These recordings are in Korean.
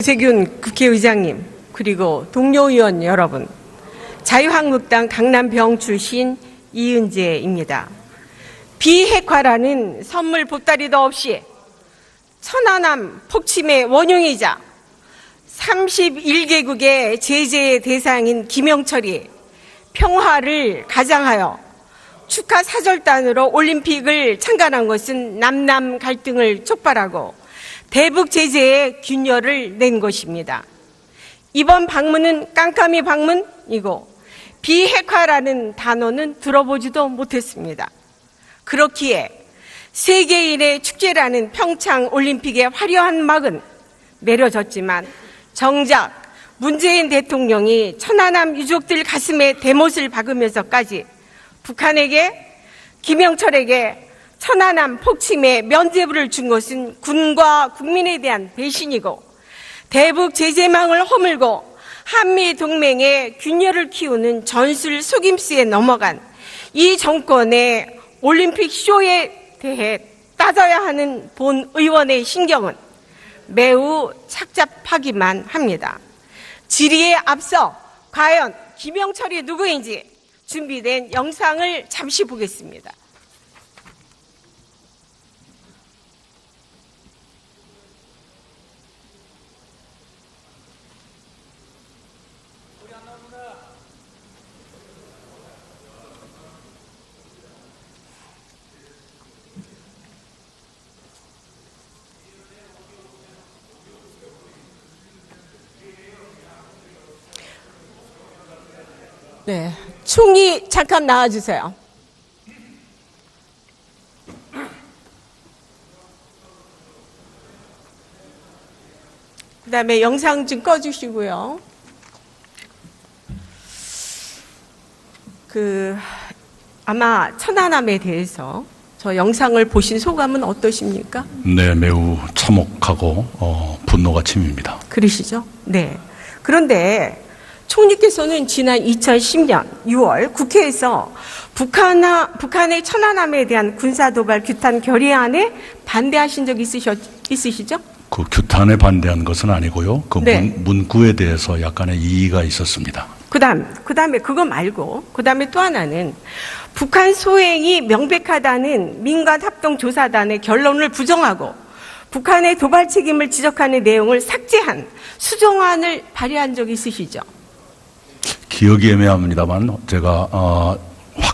유세균 국회의장님, 그리고 동료 의원 여러분, 자유한국당 강남병 출신 이은재입니다. 비핵화라는 선물 보따리도 없이 천안함 폭침의 원흉이자 31개국의 제재의 대상인 김영철이 평화를 가장하여 축하 사절단으로 올림픽을 참관한 것은 남남 갈등을 촉발하고 대북 제재에 균열을 낸 것입니다. 이번 방문은 깜깜이 방문이고 비핵화라는 단어는 들어보지도 못했습니다. 그렇기에 세계인의 축제라는 평창 올림픽의 화려한 막은 내려졌지만 정작 문재인 대통령이 천안함 유족들 가슴에 대못을 박으면서까지 북한에게, 김영철에게 천안함 폭침에 면죄부를 준 것은 군과 국민에 대한 배신이고 대북 제재망을 허물고 한미 동맹의 균열을 키우는 전술 속임수에 넘어간 이 정권의 올림픽 쇼에 대해 따져야 하는 본 의원의 신경은 매우 착잡하기만 합니다. 질의에 앞서 과연 김영철이 누구인지 준비된 영상을 잠시 보겠습니다. 네, 총리 잠깐 나와주세요. 그 다음에 영상 좀 꺼주시고요. 아마 천안함에 대해서 저 영상을 보신 소감은 어떠십니까? 네, 매우 참혹하고 분노가 치밉니다. 그러시죠? 네. 그런데 총리께서는 지난 2010년 6월 국회에서 북한의 천안함에 대한 군사도발 규탄 결의안에 반대하신 적 있으시죠? 그 규탄에 반대한 것은 아니고요. 그 네. 문구에 대해서 약간의 이의가 있었습니다. 그다음에 그거 말고 그다음에 또 하나는 북한 소행이 명백하다는 민간합동조사단의 결론을 부정하고 북한의 도발 책임을 지적하는 내용을 삭제한 수정안을 발의한 적 있으시죠? 기억이 애매합니다만 제가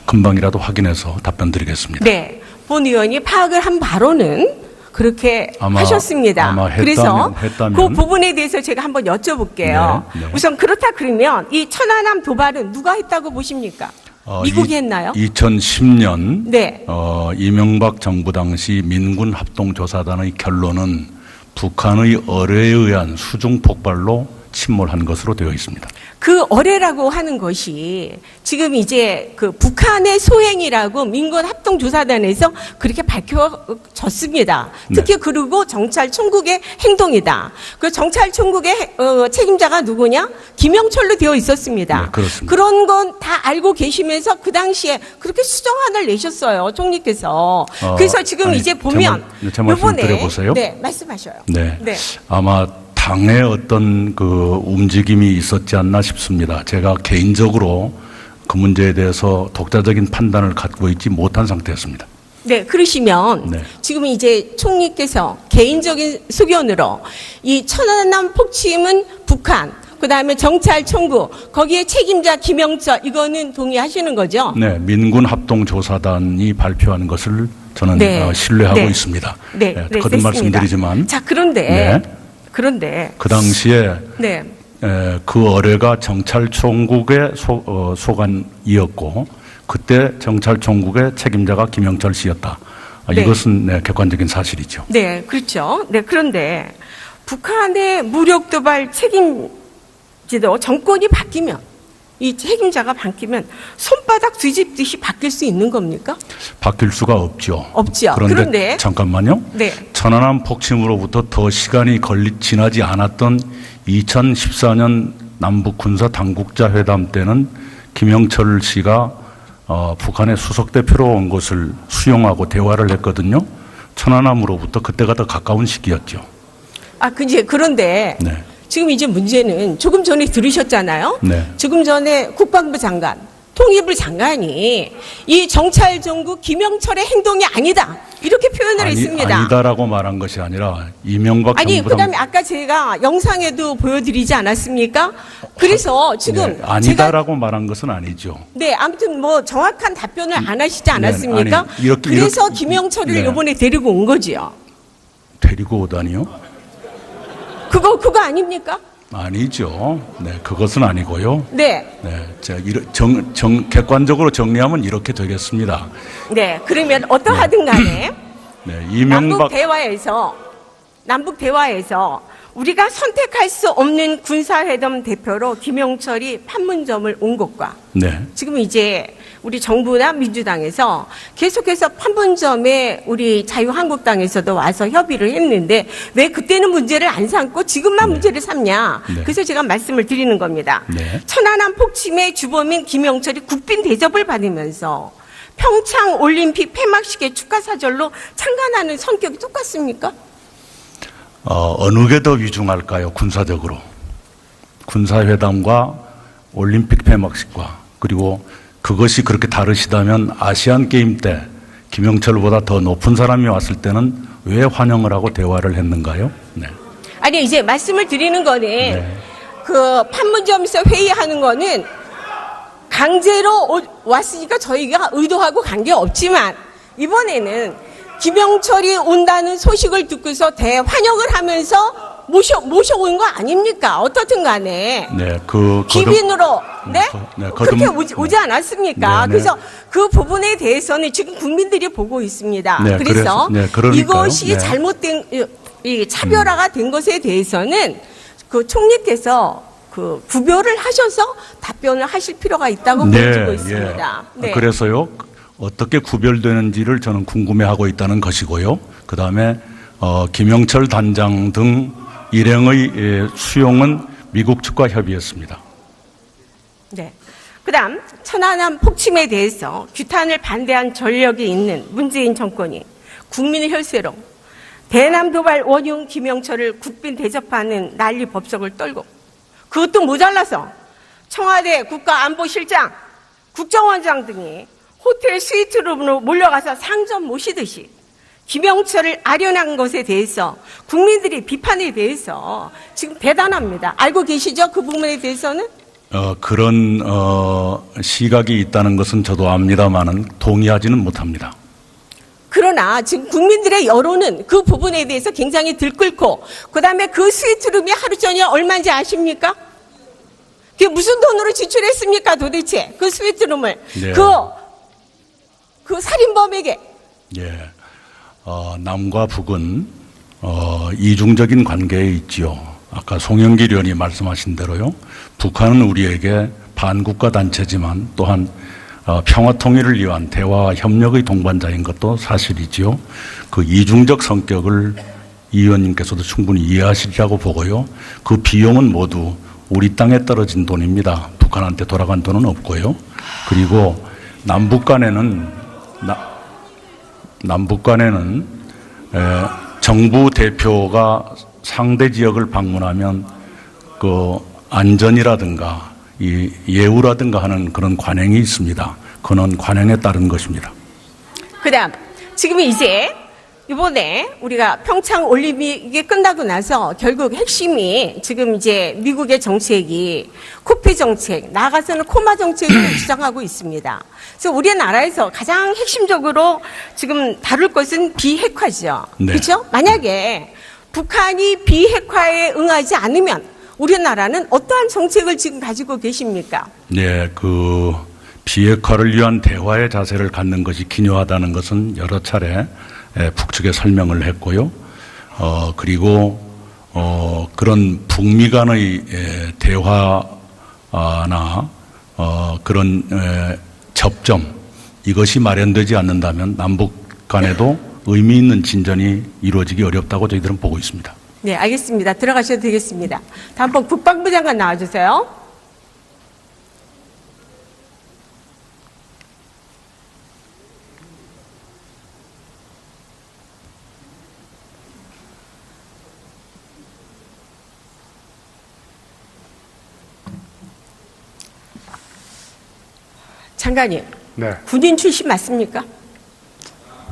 금방이라도 확인해서 답변드리겠습니다. 네, 본 의원이 파악을 한 바로는 그렇게 하셨습니다. 그래서 그 부분에 대해서 제가 한번 여쭤볼게요. 네, 네. 우선 그렇다 그러면 이 천안함 도발은 누가 했다고 보십니까? 미국이 했나요? 2010년 네. 이명박 정부 당시 민군 합동조사단의 결론은 북한의 어뢰에 의한 수중 폭발로 침몰한 것으로 되어 있습니다. 그 어뢰라고 하는 것이 지금 이제 그 북한의 소행이라고 민군 합동조사단에서 그렇게 밝혀졌습니다. 특히 네. 그리고 정찰 총국의 행동이다. 그 정찰 총국의 책임자가 누구냐? 김영철로 되어 있었습니다. 네, 그렇습니다. 그런 건 다 알고 계시면서 그 당시에 그렇게 수정안을 내셨어요, 총리께서. 그래서 지금 이제 보면 제 말씀 드려보세요. 네, 말씀하셔요. 네. 네. 아마 당의 어떤 그 움직임이 있었지 않나 싶습니다. 제가 개인적으로 그 문제에 대해서 독자적인 판단을 갖고 있지 못한 상태였습니다. 네, 그러시면 네. 지금 이제 총리께서 개인적인 소견으로 이 천안함 폭침은 북한, 그다음에 정찰 총구, 거기에 책임자 김영철, 이거는 동의하시는 거죠? 네, 민군 합동조사단이 발표한 것을 저는 네. 신뢰하고 네. 있습니다. 네, 네, 거듭 말씀드리지만, 자, 그런데 그 당시에 네. 그 어뢰가 정찰총국의 소관이었고 그때 정찰총국의 책임자가 김영철 씨였다. 네. 이것은 객관적인 사실이죠. 네, 그렇죠. 네, 그런데 북한의 무력 도발 책임지도 정권이 바뀌면 이 책임자가 바뀌면 손바닥 뒤집듯이 바뀔 수 있는 겁니까? 바뀔 수가 없죠. 없죠. 그런데 잠깐만요. 네. 천안함 폭침으로부터 더 시간이 지나지 않았던 2014년 남북 군사 당국자 회담 때는 김영철 씨가 북한의 수석 대표로 온 것을 수용하고 대화를 했거든요. 천안함으로부터 그때가 더 가까운 시기였죠. 그런데 네. 지금 이제 문제는 조금 전에 들으셨잖아요. 네. 조금 전에 국방부 장관, 통일부 장관이 이 정찰정국 김영철의 행동이 아니다. 이렇게 표현을 했습니다. 아니다라고 말한 것이 아니라 이명박 아니, 정부랑 그다음에 아까 제가 영상에도 보여드리지 않았습니까? 그래서 지금 네, 아니다라고 말한 것은 아니죠. 네, 아무튼 뭐 정확한 답변을 안 하시지 않았습니까? 아니, 이렇게, 그래서 이렇게, 김영철을 네. 이번에 데리고 온 거지요. 데리고 오다니요? 그거 아닙니까? 아니죠. 네, 그것은 아니고요. 네. 네, 자, 객관적으로 정리하면 이렇게 되겠습니다. 네, 그러면 어떠하든 간에 네, 이명박 남북 대화에서 우리가 선택할 수 없는 군사회담 대표로 김영철이 판문점을 온 것과 네, 지금 이제 우리 정부나 민주당에서 계속해서 판문점에 우리 자유한국당에서도 와서 협의를 했는데 왜 그때는 문제를 안 삼고 지금만 문제를 삼냐. 네. 그래서 제가 말씀을 드리는 겁니다. 네. 천안함 폭침의 주범인 김영철이 국빈 대접을 받으면서 평창 올림픽 폐막식의 축하 사절로 참관하는 성격이 똑같습니까? 어느 게 더 위중할까요? 군사적으로. 군사회담과 올림픽 폐막식과 그리고 그것이 그렇게 다르시다면 아시안 게임 때 김영철보다 더 높은 사람이 왔을 때는 왜 환영을 하고 대화를 했는가요? 네. 아니 이제 말씀을 드리는 거는 네. 그 판문점에서 회의하는 거는 강제로 왔으니까 저희가 의도하고 관계 없지만 이번에는 김영철이 온다는 소식을 듣고서 대환영을 하면서 모셔온 거 아닙니까? 어떻든 간에. 네, 기빈으로, 네? 네, 그렇게 오지 않았습니까? 네, 네. 그래서 그 부분에 대해서는 지금 국민들이 보고 있습니다. 네, 그래서 그러니까요. 이것이 네. 잘못된, 이 차별화가 된 것에 대해서는 그 총리께서 그 구별을 하셔서 답변을 하실 필요가 있다고 보여지고 있습니다. 네. 그래서요, 어떻게 구별되는지를 저는 궁금해하고 있다는 것이고요. 그 다음에 김영철 단장 등 일행의 수용은 미국 측과 협의했습니다. 네. 그다음 천안함 폭침에 대해서 규탄을 반대한 전력이 있는 문재인 정권이 국민의 혈세로 대남 도발 원흉 김영철을 국빈 대접하는 난리 법석을 떨고 그것도 모자라서 청와대 국가안보실장, 국정원장 등이 호텔 스위트룸으로 몰려가서 상점 모시듯이 김영철을 아련한 것에 대해서 국민들이 비판에 대해서 지금 대단합니다. 알고 계시죠? 그 부분에 대해서는? 그런 시각이 있다는 것은 저도 압니다만은 동의하지는 못합니다. 그러나 지금 국민들의 여론은 그 부분에 대해서 굉장히 들끓고 그다음에 그 스위트룸이 하루 전에 얼마인지 아십니까? 그게 무슨 돈으로 지출했습니까 도대체 그 스위트룸을 네. 그 살인범에게. 예, 남과 북은 이중적인 관계에 있지요. 아까 송영길 의원이 말씀하신 대로요. 북한은 우리에게 반국가 단체지만 또한 평화 통일을 위한 대화와 협력의 동반자인 것도 사실이지요. 그 이중적 성격을 이 의원님께서도 충분히 이해하시리라고 보고요. 그 비용은 모두 우리 땅에 떨어진 돈입니다. 북한한테 돌아간 돈은 없고요. 그리고 남북 간에는 정부 대표가 상대 지역을 방문하면 그 안전이라든가 이 예우라든가 하는 그런 관행이 있습니다. 그는 관행에 따른 것입니다. 그다음 지금 이제 이번에 우리가 평창 올림픽이 끝나고 나서 결국 핵심이 지금 이제 미국의 정책이 코피 정책, 나아가서는 코마 정책을 주장하고 있습니다. 그래서 우리나라에서 가장 핵심적으로 지금 다룰 것은 비핵화죠. 네. 그렇죠? 만약에 북한이 비핵화에 응하지 않으면 우리나라는 어떠한 정책을 지금 가지고 계십니까? 네, 그 비핵화를 위한 대화의 자세를 갖는 것이 기묘하다는 것은 여러 차례 북측에 설명을 했고요. 그리고 그런 북미 간의 대화나 그런 접점 이것이 마련되지 않는다면 남북 간에도 의미 있는 진전이 이루어지기 어렵다고 저희들은 보고 있습니다. 네, 알겠습니다. 들어가셔도 되겠습니다. 다음번 국방부 장관 나와주세요. 장관님, 네, 군인 출신 맞습니까?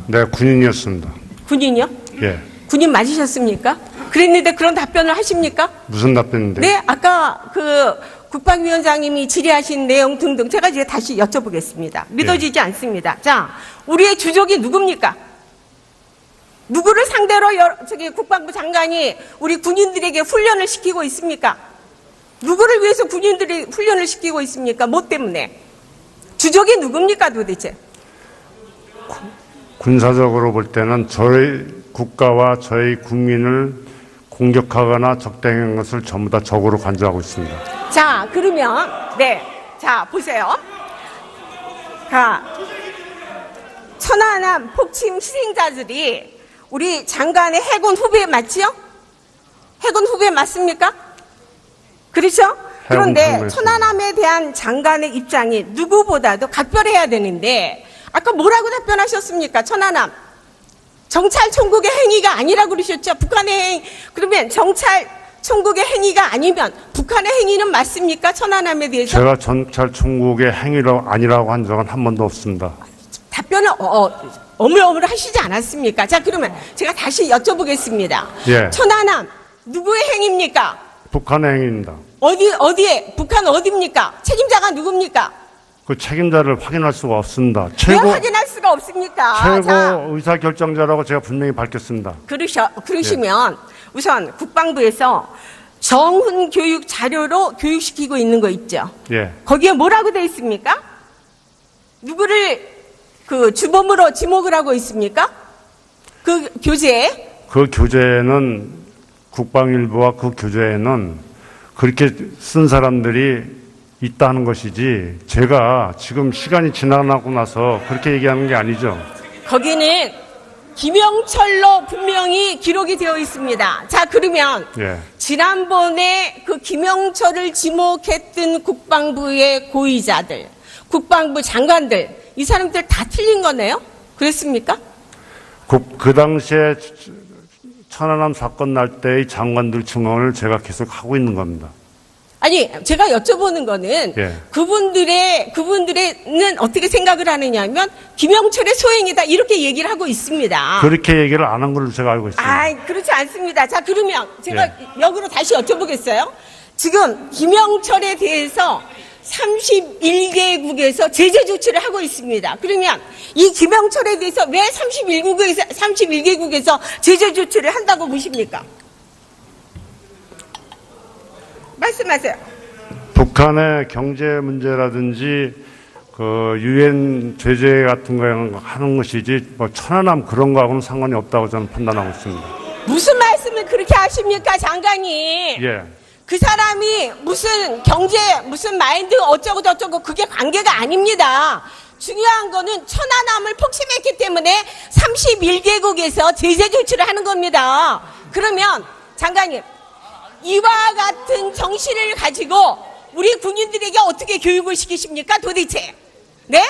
네, 군인이었습니다. 군인이요? 예, 군인 맞으셨습니까? 그랬는데 그런 답변을 하십니까? 무슨 답변인데? 네, 아까 그 국방위원장님이 질의하신 내용 등등 제가 이제 다시 여쭤보겠습니다. 믿어지지 않습니다. 자, 우리의 주적이 누굽니까? 누구를 상대로 저기 국방부 장관이 우리 군인들에게 훈련을 시키고 있습니까? 누구를 위해서 군인들이 훈련을 시키고 있습니까? 뭐 때문에? 주적이 누굽니까 도대체? 군사적으로 볼 때는 저희 국가와 저희 국민을 공격하거나 적대한 것을 전부 다 적으로 간주하고 있습니다. 자, 그러면 네, 자 보세요. 자, 천안함 폭침 희생자들이 우리 장관의 해군 후배 맞지요? 해군 후배 맞습니까? 그렇죠? 그런데 후배. 천안함에 대한 장관의 입장이 누구보다도 각별해야 되는데 아까 뭐라고 답변하셨습니까? 천안함 정찰 총국의 행위가 아니라고 그러셨죠? 북한의 행위. 그러면 정찰 총국의 행위가 아니면 북한의 행위는 맞습니까? 천안함에 대해서? 제가 전찰 총국의 행위로 아니라고 한 적은 한 번도 없습니다. 답변을 어물어물 하시지 않았습니까? 자, 그러면 제가 다시 여쭤보겠습니다. 예. 천안함 누구의 행위입니까? 북한의 행위입니다. 어디에? 북한 어디입니까? 책임자가 누굽니까? 그 책임자를 확인할 수가 없습니다. 왜 최고 확인할 수가 없습니까? 최고 자, 의사 결정자라고 제가 분명히 밝혔습니다. 그러시면 우선 국방부에서 정훈 교육 자료로 교육시키고 있는 거 있죠? 예, 거기에 뭐라고 돼 있습니까? 누구를 그 주범으로 지목을 하고 있습니까? 그 교재에? 그 교재는 국방일보와 그 교재에는 그렇게 쓴 사람들이 있다는 것이지 제가 지금 시간이 지나고 나서 그렇게 얘기하는 게 아니죠. 거기는 김영철로 분명히 기록이 되어 있습니다. 자, 그러면 예, 지난번에 그 김영철을 지목했던 국방부의 고위자들, 국방부 장관들, 이 사람들 다 틀린 거네요? 그랬습니까? 그 당시에 천안함 사건 날 때의 장관들 증언을 제가 계속 하고 있는 겁니다. 아니, 제가 여쭤보는 거는 예. 그분들은 어떻게 생각을 하느냐면 김영철의 소행이다 이렇게 얘기를 하고 있습니다. 그렇게 얘기를 안 한 걸로 제가 알고 있습니다. 아, 그렇지 않습니다. 자, 그러면 제가 예. 역으로 다시 여쭤보겠어요. 지금 김영철에 대해서 31개국에서 제재 조치를 하고 있습니다. 그러면 이 김영철에 대해서 왜 31개국에서 제재 조치를 한다고 보십니까? 말씀하세요. 북한의 경제 문제라든지 그 유엔 제재 같은 거 하는 것이지 뭐 천안함 그런 거하고는 상관이 없다고 저는 판단하고 있습니다. 무슨 말씀을 그렇게 하십니까, 장관님? 예, 그 사람이 무슨 경제, 무슨 마인드 어쩌고 저쩌고 그게 관계가 아닙니다. 중요한 거는 천안함을 폭침했기 때문에 31개국에서 제재 조치를 하는 겁니다. 그러면 장관님, 이와 같은 정신을 가지고 우리 군인들에게 어떻게 교육을 시키십니까, 도대체? 네?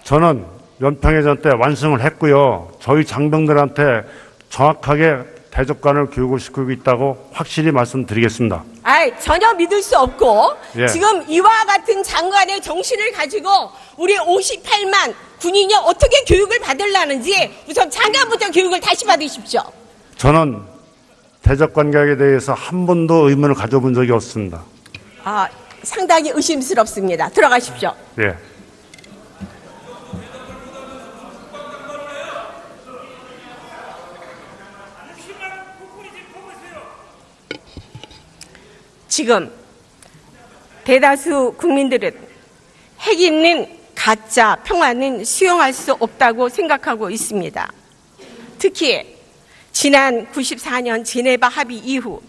저는 연평해전 때 완승을 했고요. 저희 장병들한테 정확하게 대적관을 교육을 시키고 있다고 확실히 말씀드리겠습니다. 전혀 믿을 수 없고 예. 지금 이와 같은 장관의 정신을 가지고 우리 58만 군인이 어떻게 교육을 받으려는지 우선 장관부터 교육을 다시 받으십시오. 저는 대적 관계에 대해서 한 번도 의문을 가져본 적이 없습니다. 상당히 의심스럽습니다. 들어가십시오. 예. 지금 대다수 국민들은 핵 있는 가짜 평화는 수용할 수 없다고 생각하고 있습니다. 특히 지난 94년 제네바 합의 이후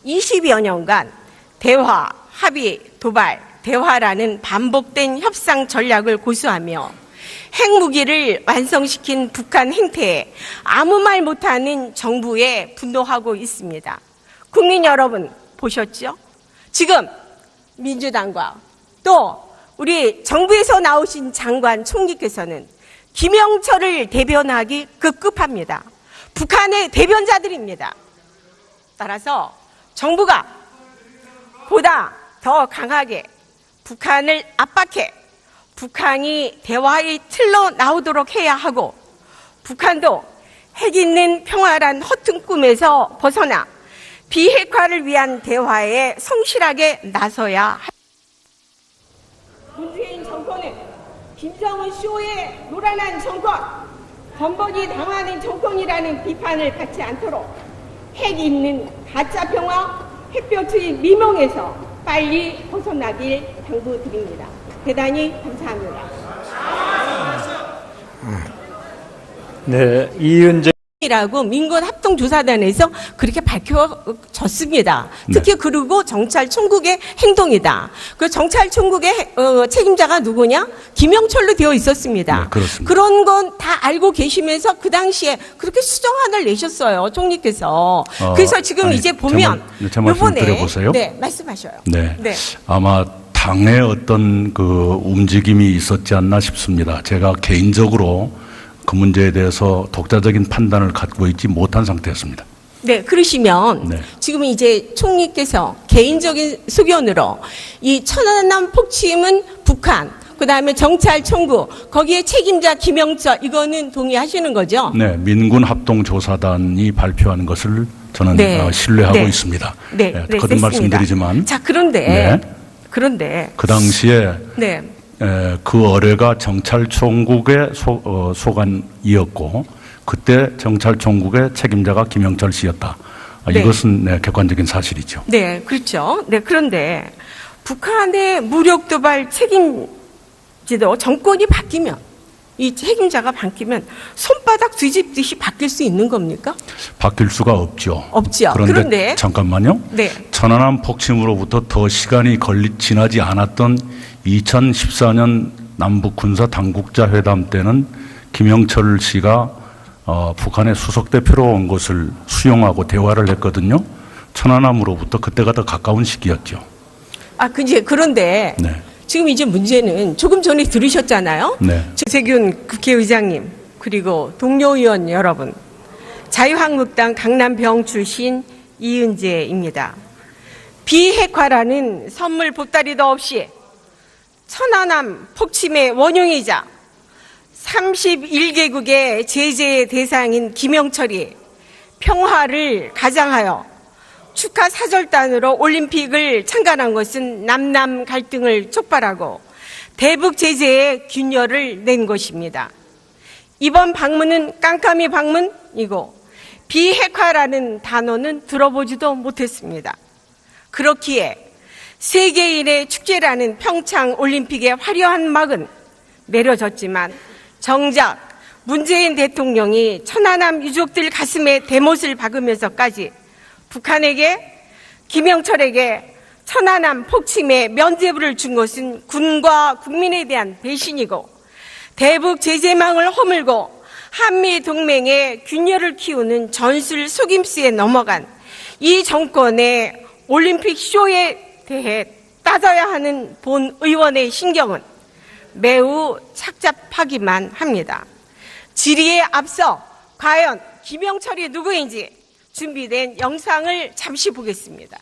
20여 년간 대화, 합의, 도발, 대화라는 반복된 협상 전략을 고수하며 핵무기를 완성시킨 북한 행태에 아무 말 못하는 정부에 분노하고 있습니다. 국민 여러분 보셨죠? 지금 민주당과 또 우리 정부에서 나오신 장관 총리께서는 김영철을 대변하기 급급합니다. 북한의 대변자들입니다. 따라서 정부가 보다 더 강하게 북한을 압박해 북한이 대화의 틀로 나오도록 해야 하고 북한도 핵 있는 평화란 허튼 꿈에서 벗어나 비핵화를 위한 대화에 성실하게 나서야 합니다. 문재인 정권은 김정은 쇼에 노란한 정권, 번복이 당하는 정권이라는 비판을 받지 않도록 핵 있는 가짜 평화, 햇볕의 미몽에서 빨리 벗어나길 당부드립니다. 대단히 감사합니다. 네, 이은재 이라고 민권합동조사단에서 그렇게 밝혀졌습니다. 특히 그리고 정찰 총국의 행동이다. 그 정찰 총국의 책임자가 누구냐? 김영철로 되어 있었습니다. 네, 그렇습니다. 그런 건 다 알고 계시면서 그 당시에 그렇게 수정안을 내셨어요, 총리께서. 그래서 지금 이제 보면 제 말씀 드려보세요. 네, 말씀하셔요. 네. 네. 아마 당의 어떤 그 움직임이 있었지 않나 싶습니다. 제가 개인적으로 그 문제에 대해서 독자적인 판단을 갖고 있지 못한 상태였습니다. 네, 그러시면 네. 지금 이제 총리께서 개인적인 소견으로 이 천안함 폭침은 북한, 그다음에 정찰 총구, 거기에 책임자 김영철, 이거는 동의하시는 거죠? 네, 민군합동조사단이 발표한 것을 저는 네. 신뢰하고 네. 있습니다. 네, 거듭 됐습니다. 말씀드리지만 자, 그런데 그 당시에 네. 그 어뢰가 정찰총국의 소관이었고 그때 정찰총국의 책임자가 김영철 씨였다. 네. 이것은 객관적인 사실이죠. 네, 그렇죠. 네, 그런데 북한의 무력 도발 책임지도 정권이 바뀌면 이 책임자가 바뀌면 손바닥 뒤집듯이 바뀔 수 있는 겁니까? 바뀔 수가 없죠. 없죠. 그런데 잠깐만요. 네. 천안함 폭침으로부터 더 시간이 지나지 않았던 2014년 남북 군사 당국자 회담 때는 김영철 씨가 북한의 수석 대표로 온 것을 수용하고 대화를 했거든요. 천안함으로부터 그때가 더 가까운 시기였죠. 그런데 네. 지금 이제 문제는 조금 전에 들으셨잖아요. 네. 조세균 국회의장님 그리고 동료 의원 여러분, 자유한국당 강남병 출신 이은재입니다. 비핵화라는 선물 보따리도 없이 천안함 폭침의 원흉이자 31개국의 제재의 대상인 김영철이 평화를 가장하여 축하 사절단으로 올림픽을 참관한 것은 남남 갈등을 촉발하고 대북 제재에 균열을 낸 것입니다. 이번 방문은 깜깜이 방문이고 비핵화라는 단어는 들어보지도 못했습니다. 그렇기에 세계인의 축제라는 평창 올림픽의 화려한 막은 내려졌지만 정작 문재인 대통령이 천안함 유족들 가슴에 대못을 박으면서까지 북한에게, 김영철에게 천안함 폭침의 면죄부를 준 것은 군과 국민에 대한 배신이고 대북 제재망을 허물고 한미 동맹의 균열을 키우는 전술 속임수에 넘어간 이 정권의 올림픽 쇼에 대해 따져야 하는 본 의원의 신경은 매우 착잡하기만 합니다. 질의에 앞서 과연 김영철이 누구인지 준비된 영상을 잠시 보겠습니다.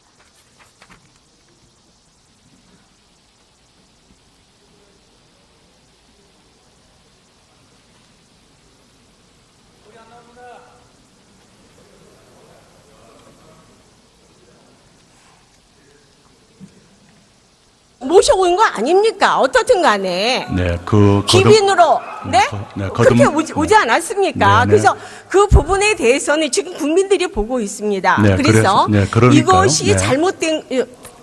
모셔온 거 아닙니까? 어떻든 간에. 네, 기빈으로, 네? 그렇게 거듭- 오지 않았습니까? 네, 네. 그래서 그 부분에 대해서는 지금 국민들이 보고 있습니다. 네, 그래서 그러니까요. 이것이 네. 잘못된,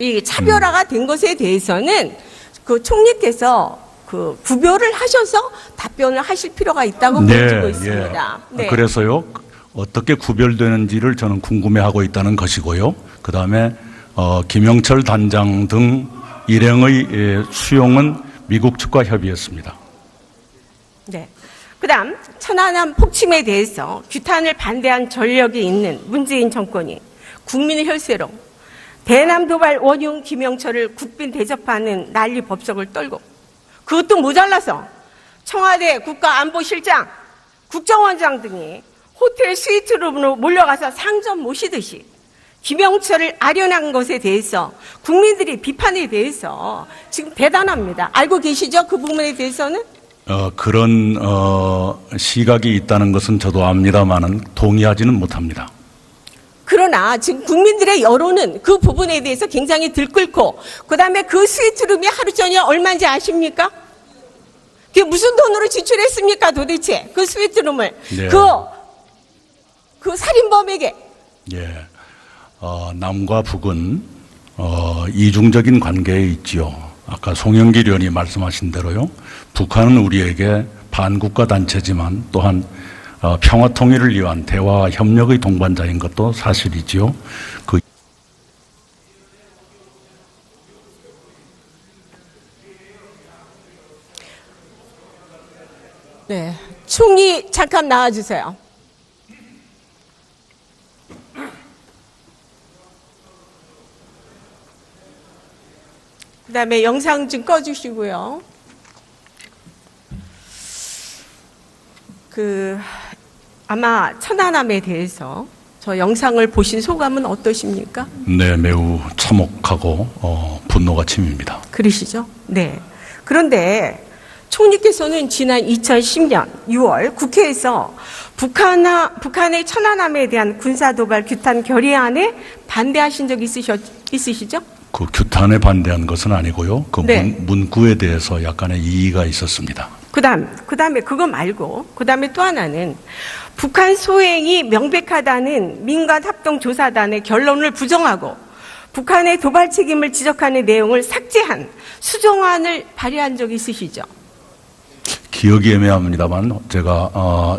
이 차별화가 된 것에 대해서는 그 총리께서 그 구별을 하셔서 답변을 하실 필요가 있다고 보여지고 있습니다. 네. 그래서요, 어떻게 구별되는지를 저는 궁금해하고 있다는 것이고요. 그 다음에 김영철 단장 등 일행의 수용은 미국 측과 협의했습니다. 네. 그다음 천안함 폭침에 대해서 규탄을 반대한 전력이 있는 문재인 정권이 국민의 혈세로 대남 도발 원흉 김영철을 국빈 대접하는 난리 법석을 떨고 그것도 모자라서 청와대 국가안보실장, 국정원장 등이 호텔 스위트룸으로 몰려가서 상점 모시듯이 김영철을 아련한 것에 대해서 국민들의 비판에 대해서 지금 대단합니다. 알고 계시죠? 그 부분에 대해서는? 그런 시각이 있다는 것은 저도 압니다만은 동의하지는 못합니다. 그러나 지금 국민들의 여론은 그 부분에 대해서 굉장히 들끓고, 그다음에 그 스위트룸이 하루 전에 얼마인지 아십니까? 그게 무슨 돈으로 지출했습니까, 도대체? 그 스위트룸을. 네. 그 살인범에게. 예. 남과 북은 이중적인 관계에 있지요. 아까 송영길 의원이 말씀하신 대로요. 북한은 우리에게 반국가 단체지만 또한 평화 통일을 위한 대화와 협력의 동반자인 것도 사실이지요. 네. 총리 잠깐 나와주세요. 그 다음에 영상 좀 꺼주시고요. 아마 천안함에 대해서 저 영상을 보신 소감은 어떠십니까? 네, 매우 참혹하고 분노가 치밉니다. 그러시죠? 네. 그런데 총리께서는 지난 2010년 6월 국회에서 북한의 천안함에 대한 군사도발 규탄 결의안에 반대하신 적 있으시죠? 그 규탄에 반대한 것은 아니고요. 그 네. 문구에 대해서 약간의 이의가 있었습니다. 그다음에 그거 말고, 그다음에 또 하나는 북한 소행이 명백하다는 민간합동조사단의 결론을 부정하고 북한의 도발 책임을 지적하는 내용을 삭제한 수정안을 발의한 적 있으시죠? 기억이 애매합니다만 제가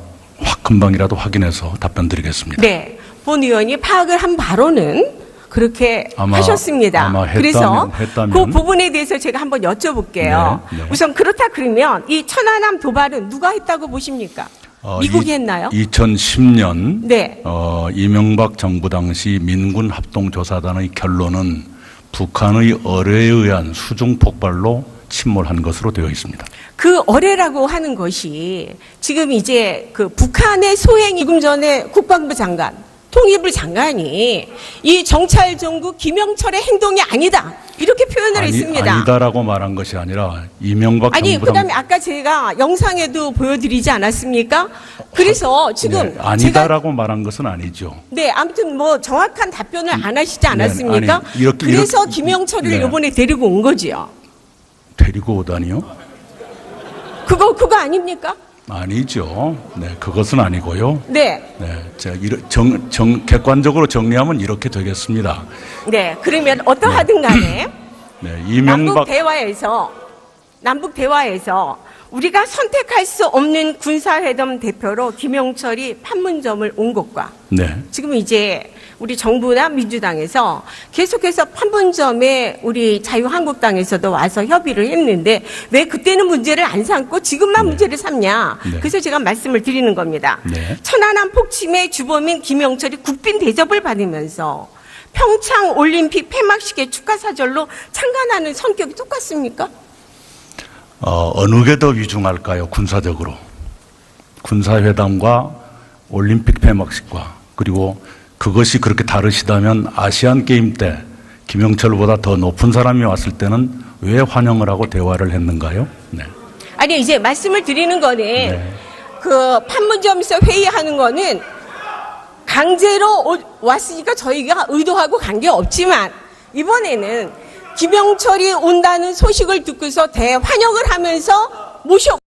금방이라도 확인해서 답변 드리겠습니다. 네. 본 의원이 파악을 한 바로는 그렇게 하셨습니다. 아마 그래서 했다면. 그 부분에 대해서 제가 한번 여쭤볼게요. 네, 네. 우선 그렇다 그러면 이 천안함 도발은 누가 했다고 보십니까? 미국이 했나요? 2010년 네. 이명박 정부 당시 민군 합동조사단의 결론은 북한의 어뢰에 의한 수중 폭발로 침몰한 것으로 되어 있습니다. 그 어뢰라고 하는 것이 지금 이제 그 북한의 소행이 조금 전에 국방부 장관, 통일부 장관이 이 정찰정구 김영철의 행동이 아니다 이렇게 표현을 했습니다. 아니다라고 말한 것이 아니라 이명박 아니 정부 그다음에 아까 제가 영상에도 보여드리지 않았습니까? 그래서 지금 네, 아니다라고 말한 것은 아니죠. 네, 아무튼 뭐 정확한 답변을 안 하시지 않았습니까? 네, 아니, 그래서 김영철을 네. 이번에 데리고 온 거지요. 데리고 오다니요? 그거 아닙니까? 아니죠. 네, 그것은 아니고요. 네. 네, 제가 객관적으로 정리하면 이렇게 되겠습니다. 네, 그러면 어떠하든 간에 네, 이명박 남북 대화에서 우리가 선택할 수 없는 군사회담 대표로 김영철이 판문점을 온 것과 네, 지금 이제 우리 정부나 민주당에서 계속해서 판문점에 우리 자유한국당에서도 와서 협의를 했는데 왜 그때는 문제를 안 삼고 지금만 문제를 삼냐. 네. 그래서 제가 말씀을 드리는 겁니다. 네. 천안함 폭침의 주범인 김영철이 국빈 대접을 받으면서 평창 올림픽 폐막식의 축하 사절로 참관하는 성격이 똑같습니까? 어느 게 더 위중할까요? 군사적으로. 군사회담과 올림픽 폐막식과 그리고 그것이 그렇게 다르시다면 아시안 게임 때 김영철보다 더 높은 사람이 왔을 때는 왜 환영을 하고 대화를 했는가요? 네. 아니 이제 말씀을 드리는 거는 네. 그 판문점에서 회의하는 거는 강제로 왔으니까 저희가 의도하고 관계 없지만 이번에는 김영철이 온다는 소식을 듣고서 대환영을 하면서 모셔